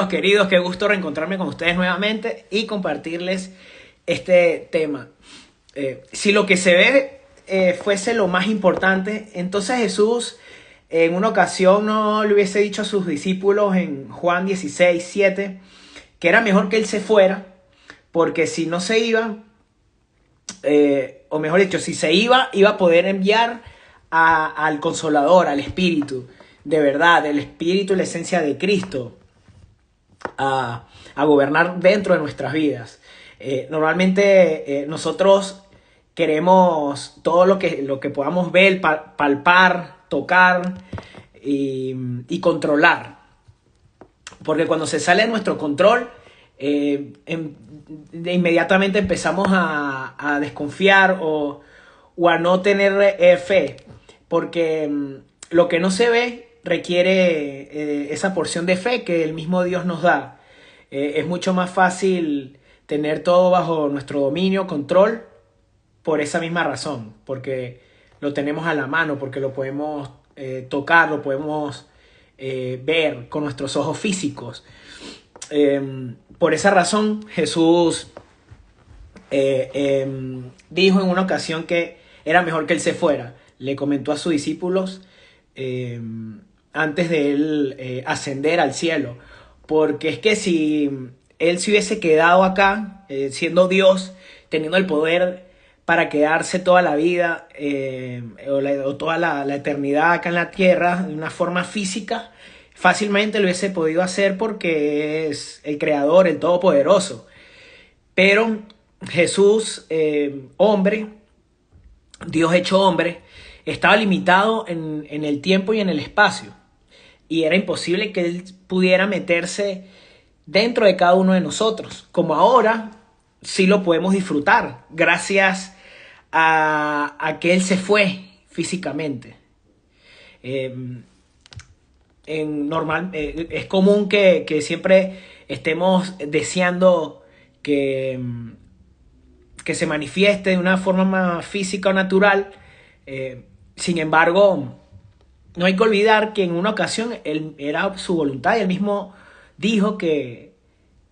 hermanos queridos, qué gusto reencontrarme con ustedes nuevamente y compartirles este tema. Si lo que se ve fuese lo más importante, entonces Jesús en una ocasión no le hubiese dicho a sus discípulos en Juan 16:7 que era mejor que él se fuera, porque si no se iba, o mejor dicho, si se iba, iba a poder enviar al Consolador, al Espíritu de verdad, el Espíritu y la esencia de Cristo a gobernar dentro de nuestras vidas. Normalmente nosotros queremos todo lo que podamos ver, palpar, tocar y controlar. Porque cuando se sale de nuestro control, inmediatamente empezamos a desconfiar o a no tener fe. Porque lo que no se ve requiere esa porción de fe que el mismo Dios nos da. Es mucho más fácil tener todo bajo nuestro dominio, control, por esa misma razón, porque lo tenemos a la mano, porque lo podemos tocar, lo podemos ver con nuestros ojos físicos. Por esa razón, Jesús dijo en una ocasión que era mejor que él se fuera. Le comentó a sus discípulos antes de él ascender al cielo. Porque es que si él se hubiese quedado acá, siendo Dios, teniendo el poder para quedarse toda la vida o toda la eternidad acá en la tierra de una forma física, fácilmente lo hubiese podido hacer porque es el Creador, el Todopoderoso. Pero Jesús, hombre, Dios hecho hombre, estaba limitado en el tiempo y en el espacio. Y era imposible que él pudiera meterse dentro de cada uno de nosotros. Como ahora sí lo podemos disfrutar, gracias a que él se fue físicamente. Es común que siempre estemos deseando que se manifieste de una forma más física o natural. Sin embargo, no hay que olvidar que en una ocasión él era su voluntad y él mismo dijo que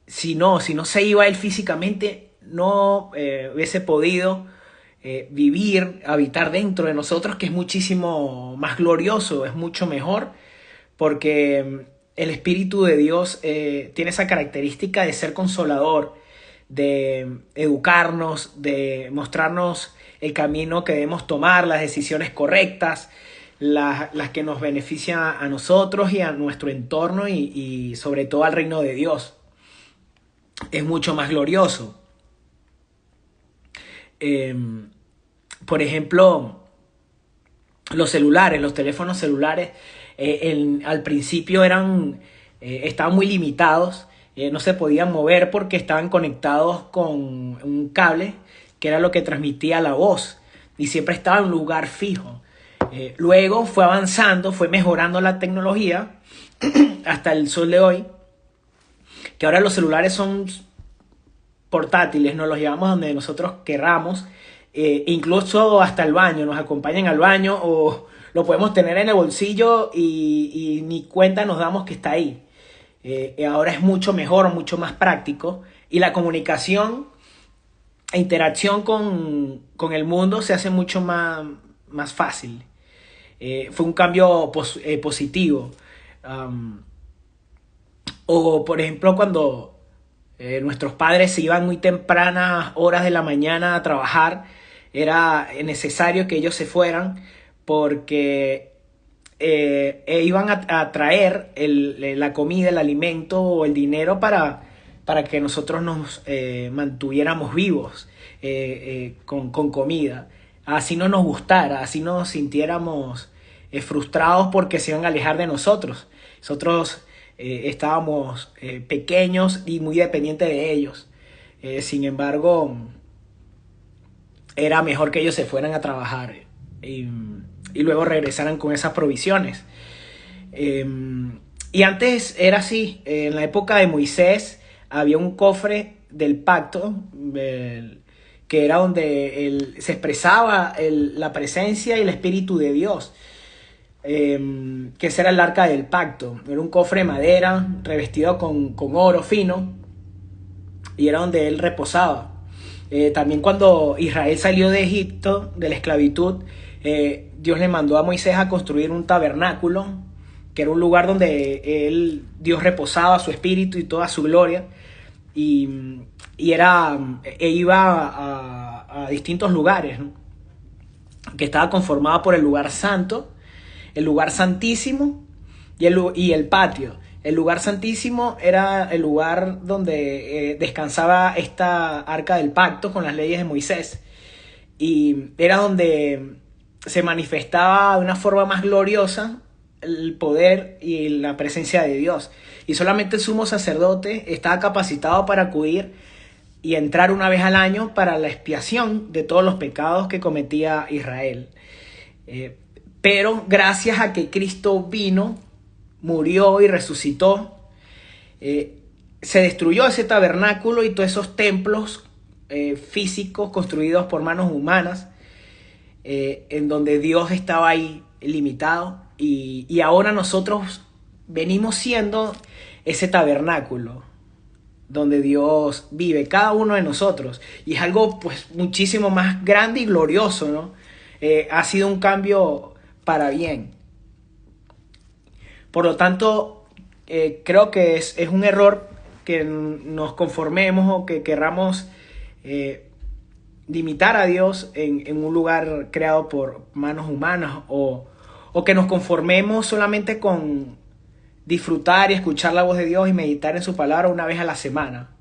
si no se iba él físicamente, no hubiese podido vivir, habitar dentro de nosotros, que es muchísimo más glorioso, es mucho mejor, porque el Espíritu de Dios tiene esa característica de ser consolador, de educarnos, de mostrarnos el camino que debemos tomar, las decisiones correctas, las que nos benefician a nosotros y a nuestro entorno y sobre todo al reino de Dios. Es mucho más glorioso. Por ejemplo, los celulares, los teléfonos celulares, al principio estaban muy limitados, no se podían mover porque estaban conectados con un cable que era lo que transmitía la voz y siempre estaba en un lugar fijo. Luego fue avanzando, fue mejorando la tecnología hasta el sol de hoy, que ahora los celulares son portátiles, nos los llevamos donde nosotros querramos, incluso hasta el baño, nos acompañan al baño o lo podemos tener en el bolsillo y ni cuenta nos damos que está ahí. Ahora es mucho mejor, mucho más práctico y la comunicación e interacción con el mundo se hace mucho más fácil. Fue un cambio positivo. O por ejemplo cuando nuestros padres se iban muy tempranas horas de la mañana a trabajar, era necesario que ellos se fueran porque iban a traer la comida, el alimento o el dinero para que nosotros nos mantuviéramos vivos con comida. Así no nos gustara, así nos sintiéramos frustrados porque se iban a alejar de nosotros. Nosotros estábamos pequeños y muy dependientes de ellos. Sin embargo, era mejor que ellos se fueran a trabajar y luego regresaran con esas provisiones. Y antes era así. En la época de Moisés había un cofre del pacto, que era donde se expresaba la presencia y el Espíritu de Dios. que ese era el arca del pacto. Era un cofre de madera revestido con oro fino y era donde él reposaba. También cuando Israel salió de Egipto, de la esclavitud, Dios le mandó a Moisés a construir un tabernáculo, que era un lugar donde Dios reposaba su espíritu y toda su gloria. Iba a distintos lugares, ¿no? Que estaba conformada por el lugar santo, el lugar santísimo y el patio. El lugar santísimo era el lugar donde descansaba esta arca del pacto con las leyes de Moisés. Y era donde se manifestaba de una forma más gloriosa el poder y la presencia de Dios. Y solamente el sumo sacerdote estaba capacitado para acudir y entrar una vez al año para la expiación de todos los pecados que cometía Israel. Pero gracias a que Cristo vino, murió y resucitó, se destruyó ese tabernáculo y todos esos templos físicos construidos por manos humanas, en donde Dios estaba ahí limitado, y ahora nosotros venimos siendo ese tabernáculo donde Dios vive, cada uno de nosotros, y es algo pues muchísimo más grande y glorioso, ¿no? Ha sido un cambio para bien. Por lo tanto, creo que es un error que nos conformemos o que querramos limitar a Dios en un lugar creado por manos humanas, o que nos conformemos solamente con disfrutar y escuchar la voz de Dios y meditar en su palabra una vez a la semana,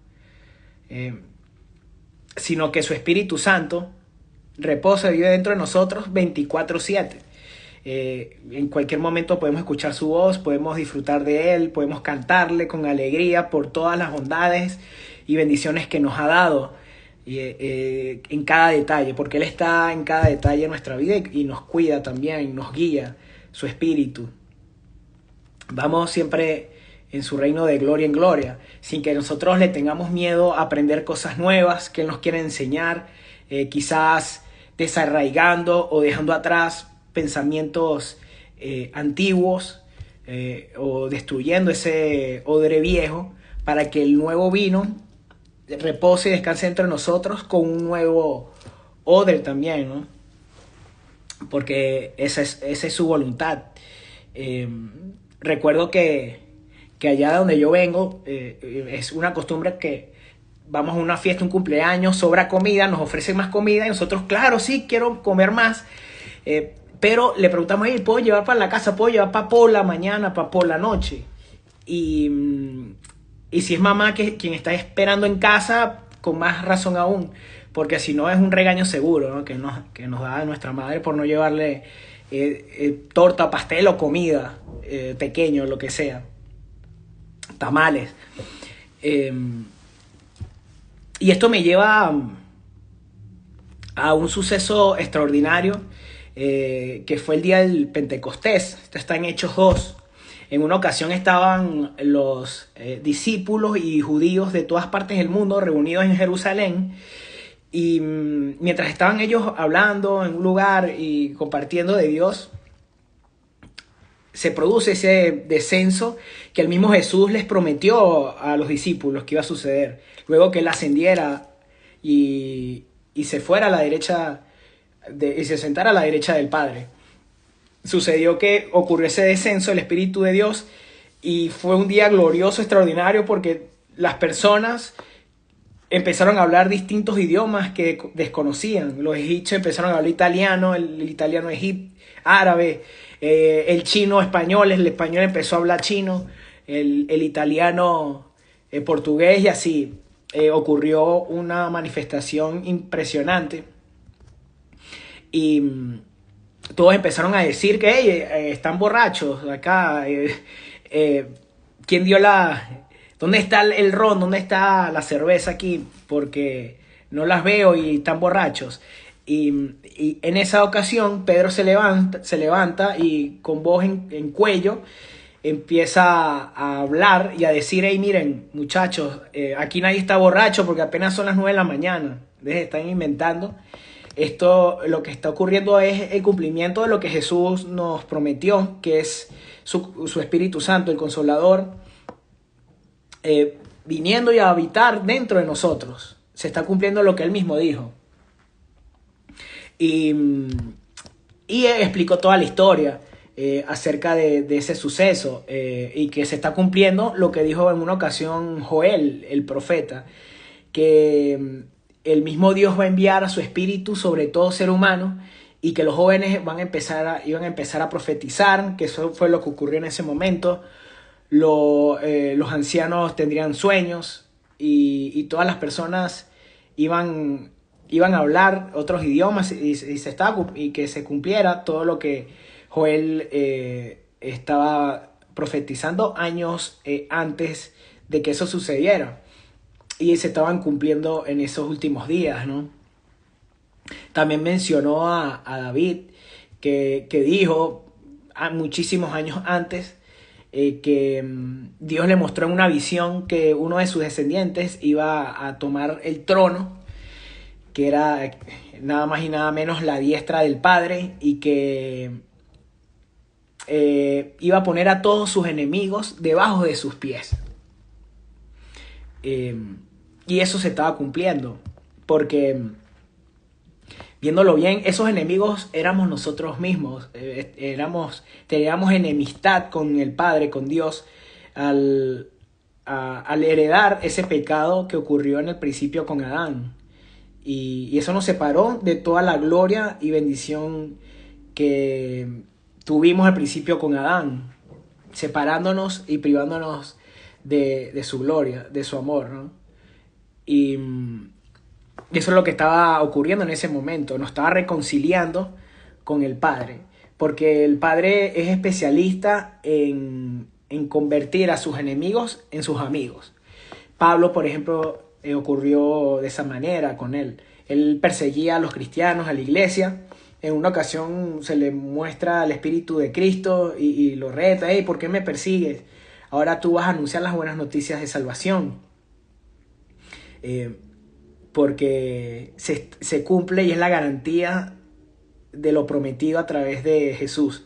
sino que su Espíritu Santo reposa y vive dentro de nosotros 24/7. En cualquier momento podemos escuchar su voz, podemos disfrutar de Él, podemos cantarle con alegría por todas las bondades y bendiciones que nos ha dado en cada detalle, porque Él está en cada detalle de nuestra vida y nos cuida también, nos guía su Espíritu. Vamos siempre en su reino de gloria en gloria, sin que nosotros le tengamos miedo a aprender cosas nuevas que Él nos quiere enseñar, quizás desarraigando o dejando atrás pensamientos antiguos, o destruyendo ese odre viejo para que el nuevo vino repose y descanse entre nosotros con un nuevo odre también, ¿no? Porque esa es su voluntad. Recuerdo que allá de donde yo vengo, es una costumbre que vamos a una fiesta, un cumpleaños, sobra comida, nos ofrecen más comida y nosotros, claro, sí, quiero comer más, pero le preguntamos, ¿puedo llevar para la casa? ¿Puedo llevar para por la mañana, para por la noche? Y si es mamá quien está esperando en casa, con más razón aún, porque si no es un regaño seguro, ¿no? que nos da nuestra madre por no llevarle torta, pastel o comida, pequeño, lo que sea, tamales. Y esto me lleva a un suceso extraordinario, que fue el día del Pentecostés. Esto está en Hechos 2. En una ocasión estaban los discípulos y judíos de todas partes del mundo reunidos en Jerusalén, y mientras estaban ellos hablando en un lugar y compartiendo de Dios, se produce ese descenso que el mismo Jesús les prometió a los discípulos que iba a suceder. Luego que Él ascendiera y se fuera a la derecha y se sentara a la derecha del Padre. Sucedió que ocurrió ese descenso del Espíritu de Dios y fue un día glorioso, extraordinario, porque las personas empezaron a hablar distintos idiomas que desconocían. Los egipcios empezaron a hablar italiano, el italiano árabe, el chino español, el español empezó a hablar chino, el italiano portugués, y así ocurrió una manifestación impresionante. Y todos empezaron a decir que están borrachos acá. ¿Quién dio ¿Dónde está el ron? ¿Dónde está la cerveza aquí? Porque no las veo y están borrachos. Y en esa ocasión Pedro se levanta y con voz en cuello empieza a hablar y a decir: hey, miren, muchachos, aquí nadie está borracho porque apenas son las 9 de la mañana. Están inventando. Esto, lo que está ocurriendo es el cumplimiento de lo que Jesús nos prometió, que es su Espíritu Santo, el Consolador, viniendo y a habitar dentro de nosotros. Se está cumpliendo lo que Él mismo dijo. Y explicó toda la historia acerca de ese suceso, y que se está cumpliendo lo que dijo en una ocasión Joel, el profeta, que el mismo Dios va a enviar a su espíritu sobre todo ser humano, y que los jóvenes iban a empezar a profetizar, que eso fue lo que ocurrió en ese momento. Los ancianos tendrían sueños, y todas las personas iban a hablar otros idiomas, y que se cumpliera todo lo que Joel estaba profetizando años antes de que eso sucediera. Y se estaban cumpliendo en esos últimos días, ¿no? También mencionó a David, que dijo muchísimos años antes que Dios le mostró en una visión que uno de sus descendientes iba a tomar el trono, que era nada más y nada menos la diestra del Padre, y que iba a poner a todos sus enemigos debajo de sus pies. Y eso se estaba cumpliendo, porque viéndolo bien, esos enemigos éramos nosotros mismos. Teníamos enemistad con el Padre, con Dios, al heredar ese pecado que ocurrió en el principio con Adán. Y eso nos separó de toda la gloria y bendición que tuvimos al principio con Adán, separándonos y privándonos de su gloria, de su amor, ¿no? Y eso es lo que estaba ocurriendo en ese momento. Nos estaba reconciliando con el Padre, porque el Padre es especialista en convertir a sus enemigos en sus amigos. Pablo, por ejemplo, ocurrió de esa manera con él. Él perseguía a los cristianos, a la iglesia. En una ocasión se le muestra el Espíritu de Cristo y lo reta. Hey, ¿por qué me persigues? Ahora tú vas a anunciar las buenas noticias de salvación. Porque se cumple y es la garantía de lo prometido a través de Jesús,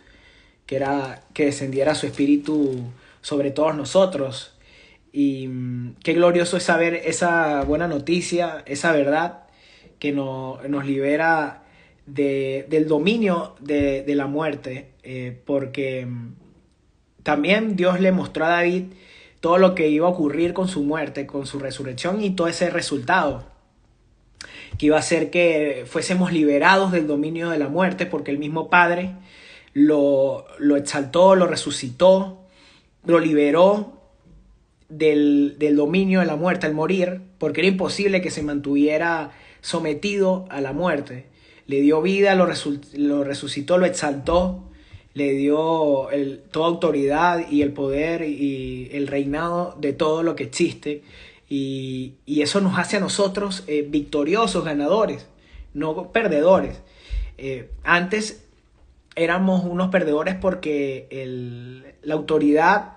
que era que descendiera su Espíritu sobre todos nosotros. Y qué glorioso es saber esa buena noticia, esa verdad que nos libera del dominio de la muerte, porque también Dios le mostró a David todo lo que iba a ocurrir con su muerte, con su resurrección, y todo ese resultado que iba a hacer que fuésemos liberados del dominio de la muerte, porque el mismo Padre lo exaltó, lo resucitó, lo liberó del dominio de la muerte al morir, porque era imposible que se mantuviera sometido a la muerte. Le dio vida, lo resucitó, lo exaltó, le dio toda autoridad y el poder y el reinado de todo lo que existe. Y eso nos hace a nosotros victoriosos, ganadores, no perdedores. Antes éramos unos perdedores porque la autoridad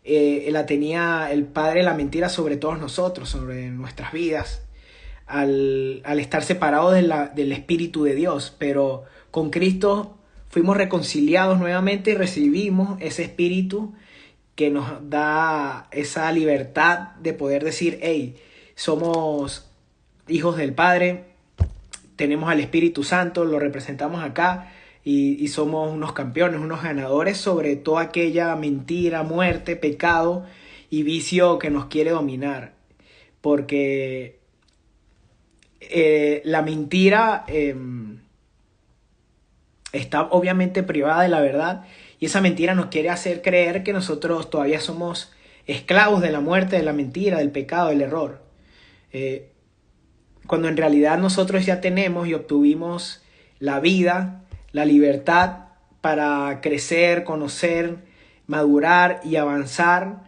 la tenía el Padre de la mentira sobre todos nosotros, sobre nuestras vidas, al estar separados del Espíritu de Dios. Pero con Cristo fuimos reconciliados nuevamente y recibimos ese Espíritu que nos da esa libertad de poder decir, hey, somos hijos del Padre, tenemos al Espíritu Santo, lo representamos acá, y somos unos campeones, unos ganadores sobre toda aquella mentira, muerte, pecado y vicio que nos quiere dominar. Porque la mentira está obviamente privada de la verdad, y esa mentira nos quiere hacer creer que nosotros todavía somos esclavos de la muerte, de la mentira, del pecado, del error. Cuando en realidad nosotros ya tenemos y obtuvimos la vida, la libertad para crecer, conocer, madurar y avanzar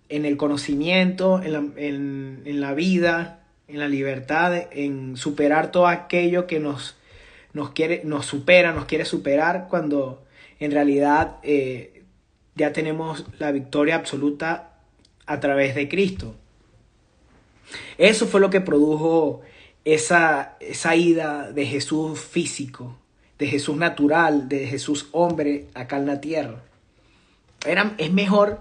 en el conocimiento, en la vida, en la libertad, en superar todo aquello que nos quiere superar, cuando en realidad ya tenemos la victoria absoluta a través de Cristo. Eso fue lo que produjo esa ida de Jesús físico, de Jesús natural, de Jesús hombre acá en la tierra. Era mejor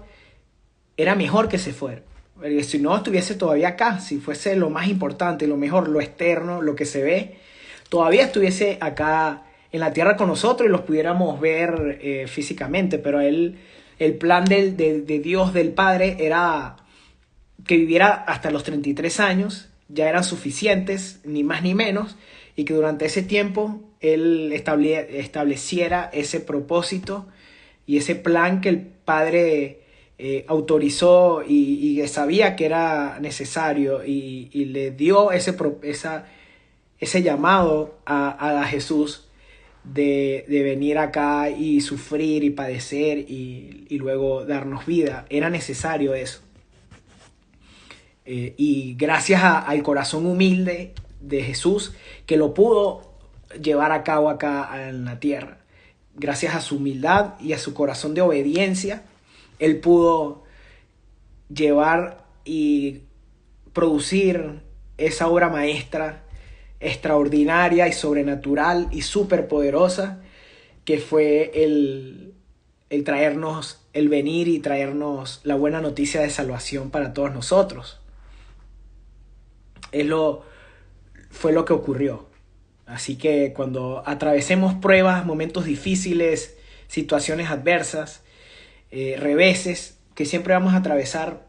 que se fuera. Porque si no estuviese todavía acá, si fuese lo más importante, lo mejor, lo externo, lo que se ve, todavía estuviese acá en la tierra con nosotros y los pudiéramos ver físicamente. Pero el plan de Dios, del Padre, era que viviera hasta los 33 años, ya eran suficientes, ni más ni menos, y que durante ese tiempo Él estableciera ese propósito y ese plan que el Padre autorizó y sabía que era necesario, y le dio ese llamado a Jesús de venir acá y sufrir y padecer y luego darnos vida. Era necesario eso. Y gracias al corazón humilde de Jesús, que lo pudo llevar a cabo acá en la tierra. Gracias a su humildad y a su corazón de obediencia, Él pudo llevar y producir esa obra maestra extraordinaria y sobrenatural y superpoderosa, que fue el traernos, el venir y traernos la buena noticia de salvación para todos nosotros. Fue lo que ocurrió. Así que cuando atravesemos pruebas, momentos difíciles, situaciones adversas, reveses que siempre vamos a atravesar,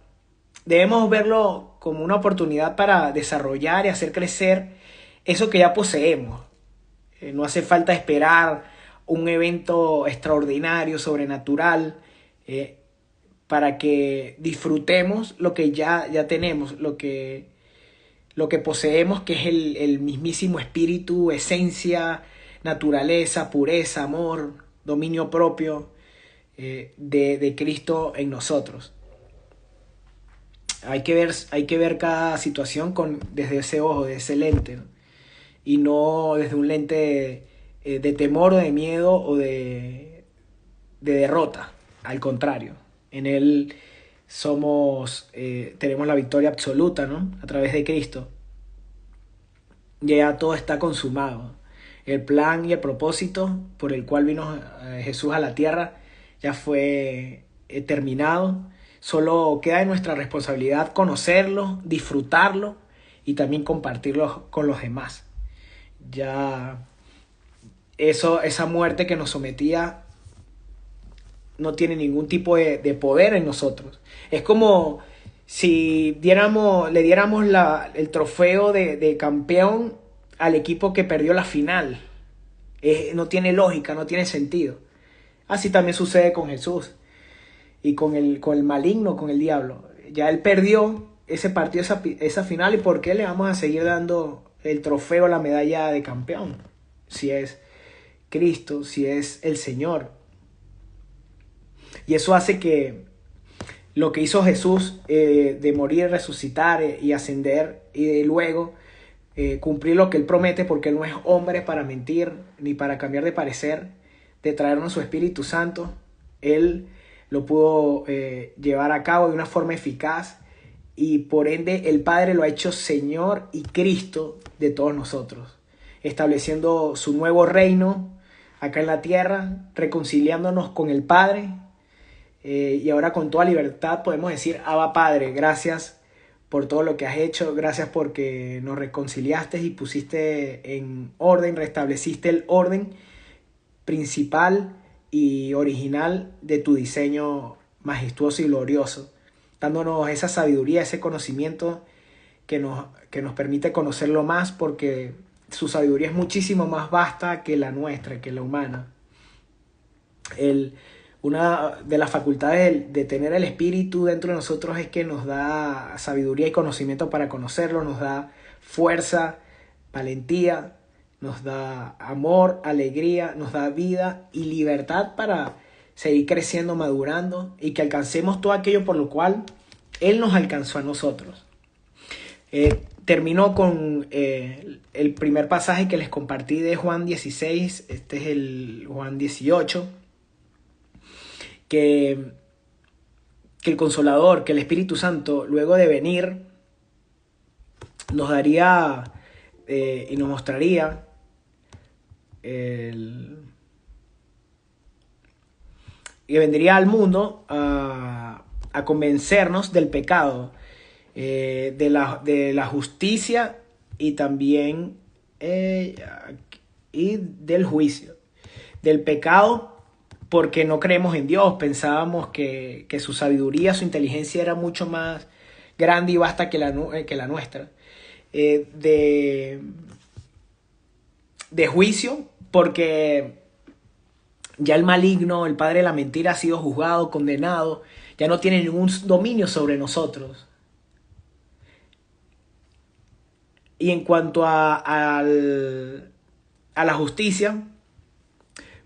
debemos verlo como una oportunidad para desarrollar y hacer crecer eso que ya poseemos. No hace falta esperar un evento extraordinario, sobrenatural, para que disfrutemos lo que ya tenemos, lo que poseemos, que es el mismísimo espíritu, esencia, naturaleza, pureza, amor, dominio propio de Cristo en nosotros. Hay que ver cada situación desde ese ojo, desde ese lente, ¿no? Y no desde un lente de temor o de miedo o de derrota. Al contrario, en Él tenemos la victoria absoluta, ¿no? A través de Cristo. Ya todo está consumado. El plan y el propósito por el cual vino Jesús a la tierra ya fue terminado. Solo queda en nuestra responsabilidad conocerlo, disfrutarlo y también compartirlo con los demás. Ya esa muerte que nos sometía no tiene ningún tipo de poder en nosotros. Es como si le diéramos el trofeo de campeón al equipo que perdió la final. No tiene lógica, no tiene sentido. Así también sucede con Jesús y con el maligno, con el diablo. Ya Él perdió ese partido, esa final, ¿y por qué le vamos a seguir dando el trofeo, la medalla de campeón? Si es Cristo, si es el Señor. Y eso hace que lo que hizo Jesús de morir, resucitar y ascender y luego cumplir lo que Él promete, porque Él no es hombre para mentir ni para cambiar de parecer, de traernos su Espíritu Santo. Él lo pudo llevar a cabo de una forma eficaz y por ende el Padre lo ha hecho Señor y Cristo de todos nosotros, estableciendo su nuevo reino acá en la tierra, reconciliándonos con el Padre. Y ahora con toda libertad podemos decir: Abba Padre, gracias por todo lo que has hecho, gracias porque nos reconciliaste y pusiste en orden, restableciste el orden principal y original de tu diseño majestuoso y glorioso, dándonos esa sabiduría, ese conocimiento que nos permite conocerlo más, porque su sabiduría es muchísimo más vasta que la nuestra, que la humana. Una de las facultades de tener el Espíritu dentro de nosotros es que nos da sabiduría y conocimiento para conocerlo, nos da fuerza, valentía, nos da amor, alegría, nos da vida y libertad para seguir creciendo, madurando y que alcancemos todo aquello por lo cual Él nos alcanzó a nosotros. Termino con el primer pasaje que les compartí de Juan 16, este es el Juan 18. Que el Consolador, que el Espíritu Santo, luego de venir, nos daría y nos mostraría el, y vendría al mundo a convencernos del pecado, de la justicia y también y del juicio. Del pecado porque no creemos en Dios, pensábamos que su sabiduría, su inteligencia era mucho más grande y vasta que la nuestra. De juicio porque ya el maligno, el padre de la mentira, ha sido juzgado, condenado, ya no tiene ningún dominio sobre nosotros. Y en cuanto a la justicia,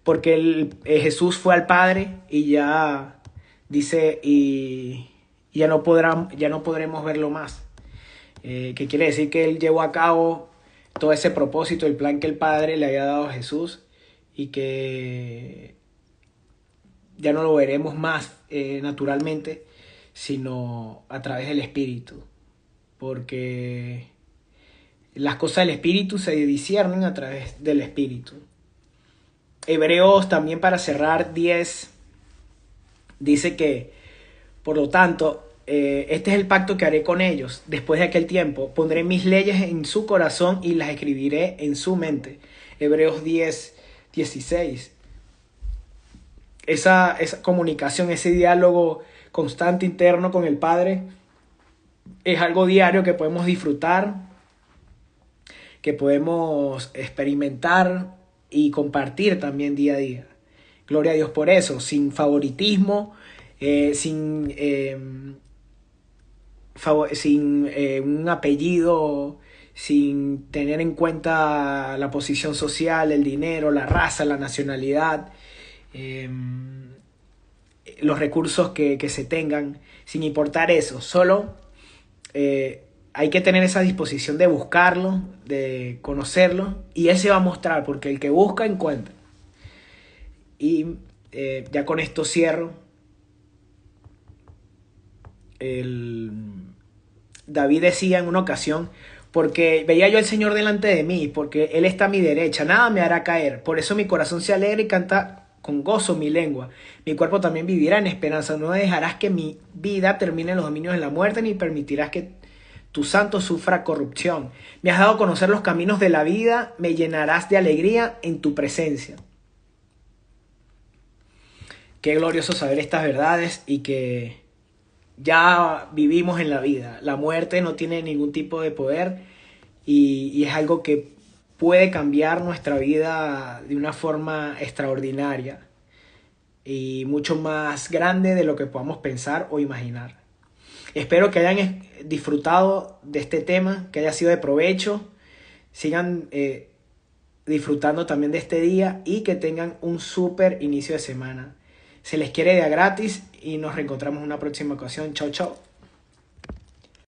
porque Jesús fue al Padre y ya dice, y ya no podremos verlo más. Que quiere decir que Él llevó a cabo todo ese propósito, el plan que el Padre le había dado a Jesús, y que ya no lo veremos más naturalmente, sino a través del Espíritu. Porque las cosas del Espíritu se disciernen a través del Espíritu. Hebreos también, para cerrar, 10 dice que, por lo tanto, este es el pacto que haré con ellos después de aquel tiempo. Pondré mis leyes en su corazón y las escribiré en su mente. Hebreos 10, 16. Esa comunicación, ese diálogo constante interno con el Padre es algo diario que podemos disfrutar, que podemos experimentar y compartir también día a día. Gloria a Dios por eso, sin favoritismo, sin un apellido, sin tener en cuenta la posición social, el dinero, la raza, la nacionalidad, los recursos que se tengan, sin importar eso. Solo hay que tener esa disposición de buscarlo, de conocerlo, y Él se va a mostrar, porque el que busca encuentra. Y ya con esto cierro. David decía en una ocasión: porque veía yo al Señor delante de mí, porque Él está a mi derecha, nada me hará caer. Por eso mi corazón se alegra y canta con gozo mi lengua. Mi cuerpo también vivirá en esperanza. No dejarás que mi vida termine en los dominios de la muerte, ni permitirás que tu santo sufra corrupción. Me has dado a conocer los caminos de la vida, me llenarás de alegría en tu presencia. Qué glorioso saber estas verdades y que ya vivimos en la vida. La muerte no tiene ningún tipo de poder y es algo que puede cambiar nuestra vida de una forma extraordinaria y mucho más grande de lo que podamos pensar o imaginar. Espero que hayan disfrutado de este tema, que haya sido de provecho. Sigan disfrutando también de este día y que tengan un súper inicio de semana. Se les quiere de a gratis y nos reencontramos en una próxima ocasión. Chao, chao.